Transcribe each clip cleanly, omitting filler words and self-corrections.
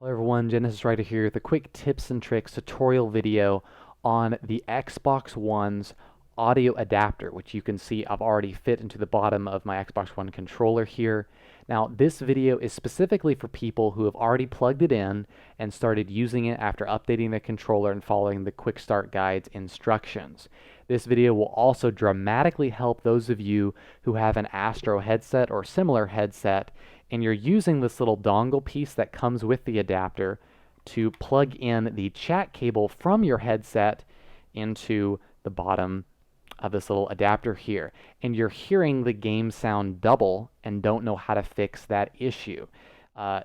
Hello everyone, Genesis Writer here with a quick tips and tricks tutorial video on the Xbox One's audio adapter, which you can see I've already fit into the bottom of my Xbox One controller here. Now this video is specifically for people who have already plugged it in and started using it after updating the controller and following the quick start guide's instructions. This video will also dramatically help those of you who have an Astro headset or similar headset and you're using this little dongle piece that comes with the adapter to plug in the chat cable from your headset into the bottom of this little adapter here. And you're hearing the game sound double and don't know how to fix that issue.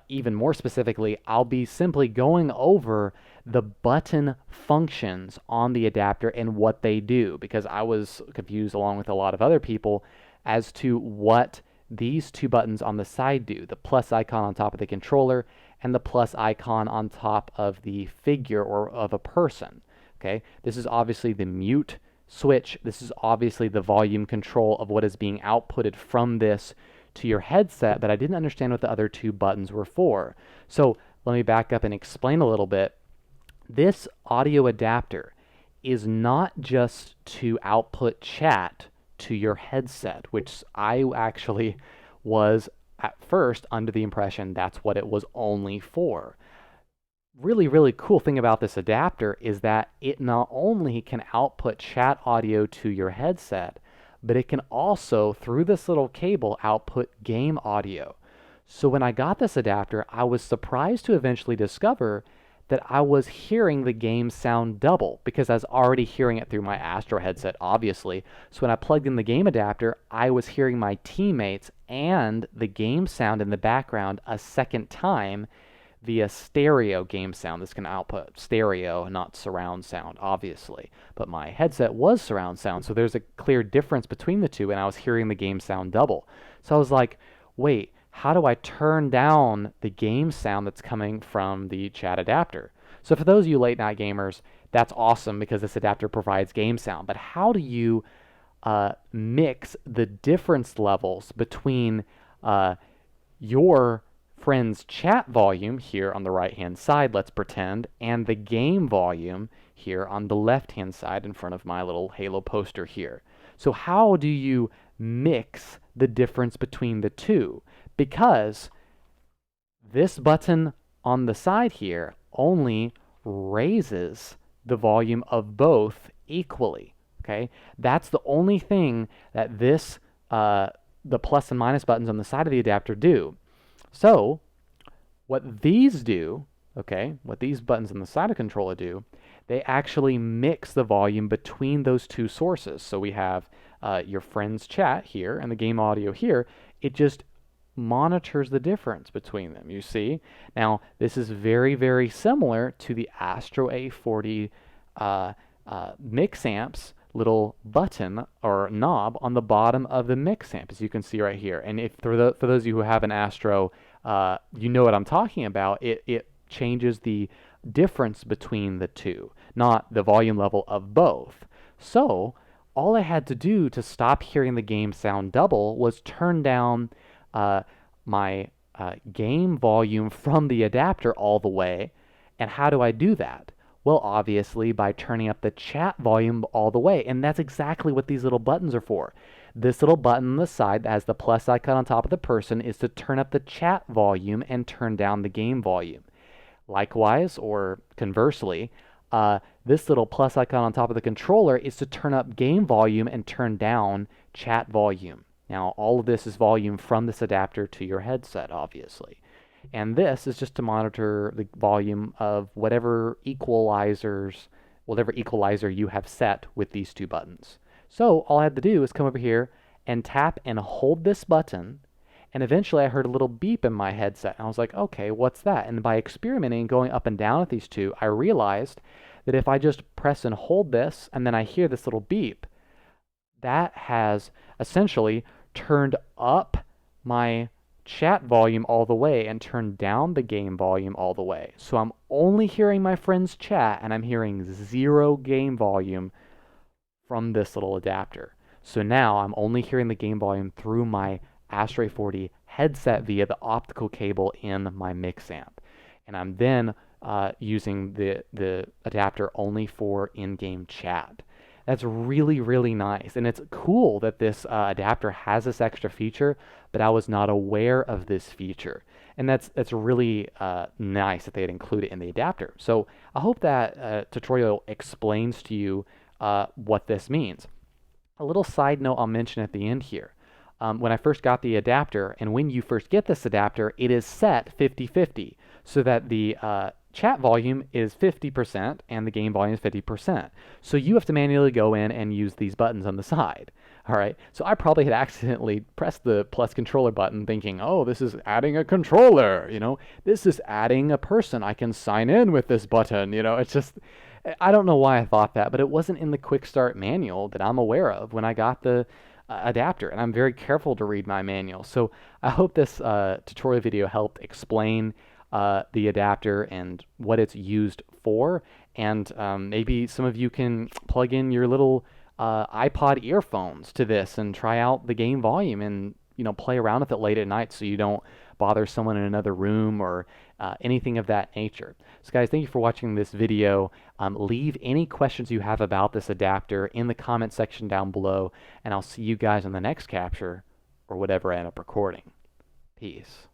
Even more specifically, I'll be simply going over the button functions on the adapter and what they do, because I was confused along with a lot of other people as to what these two buttons on the side do, the plus icon on top of the controller and the plus icon on top of the figure or of a person. Okay, this is obviously the mute switch. This is obviously the volume control of what is being outputted from this to your headset, but I didn't understand what the other two buttons were for. So let me back up and explain a little bit. This audio adapter is not just to output chat to your headset, which I actually was at first under the impression that's what it was only for. Really cool thing about this adapter is that it not only can output chat audio to your headset, but it can also, through this little cable, output game audio. So when I got this adapter, I was surprised to eventually discover that I was hearing the game sound double, because I was already hearing it through my Astro headset, obviously. So when I plugged in the game adapter, I was hearing my teammates and the game sound in the background a second time via stereo game sound. This can output stereo, not surround sound, obviously. But my headset was surround sound, so there's a clear difference between the two, and I was hearing the game sound double. So I was like, wait, how do I turn down the game sound that's coming from the chat adapter? So for those of you late night gamers, that's awesome because this adapter provides game sound. But how do you mix the difference levels between your friend's chat volume here on the right hand side, let's pretend, and the game volume here on the left hand side in front of my little Halo poster here? So how do you mix the difference between the two? Because this button on the side here only raises the volume of both equally. Okay, that's the only thing that this the plus and minus buttons on the side of the adapter do. So what these do, okay, what these buttons on the side of the controller do, they actually mix the volume between those two sources. So we have your friend's chat here and the game audio here. It just monitors the difference between them, you see? Now, this is very similar to the Astro A40 Mixamp's little button or knob on the bottom of the Mixamp, as you can see right here. And if for those of you who have an Astro, you know what I'm talking about. It changes the difference between the two, not the volume level of both. So all I had to do to stop hearing the game sound double was turn down my game volume from the adapter all the way. And how do I do that? Well, obviously by turning up the chat volume all the way. And that's exactly what these little buttons are for. This little button on the side that has the plus icon on top of the person is to turn up the chat volume and turn down the game volume. Likewise, or conversely, this little plus icon on top of the controller is to turn up game volume and turn down chat volume. Now, all of this is volume from this adapter to your headset, obviously. And this is just to monitor the volume of whatever equalizer you have set with these two buttons. So all I had to do is come over here and tap and hold this button, and eventually I heard a little beep in my headset. And I was like, okay, what's that? And by experimenting and going up and down with these two, I realized that if I just press and hold this, and then I hear this little beep, that has essentially turned up my chat volume all the way and turned down the game volume all the way. So I'm only hearing my friend's chat and I'm hearing zero game volume from this little adapter. So now I'm only hearing the game volume through my Astro A40 headset via the optical cable in my Mixamp. and I'm then using the adapter only for in-game chat. That's really, really nice. And it's cool that this adapter has this extra feature, but I was not aware of this feature. And that's really nice that they'd include it in the adapter. So I hope that tutorial explains to you what this means. A little side note I'll mention at the end here. When I first got the adapter, and when you first get this adapter, it is set 50-50, so that the chat volume is 50% and the game volume is 50%. So you have to manually go in and use these buttons on the side. All right, so I probably had accidentally pressed the plus controller button thinking, oh, this is adding a controller, this is adding a person. I can sign in with this button, it's just, I don't know why I thought that, but it wasn't in the quick start manual that I'm aware of when I got the adapter, and I'm very careful to read my manual. So I hope this tutorial video helped explain the adapter and what it's used for, and maybe some of you can plug in your little iPod earphones to this and try out the game volume and play around with it late at night so you don't bother someone in another room or anything of that nature. So guys, thank you for watching this video. Leave any questions you have about this adapter in the comment section down below, and I'll see you guys on the next capture or whatever I end up recording. Peace.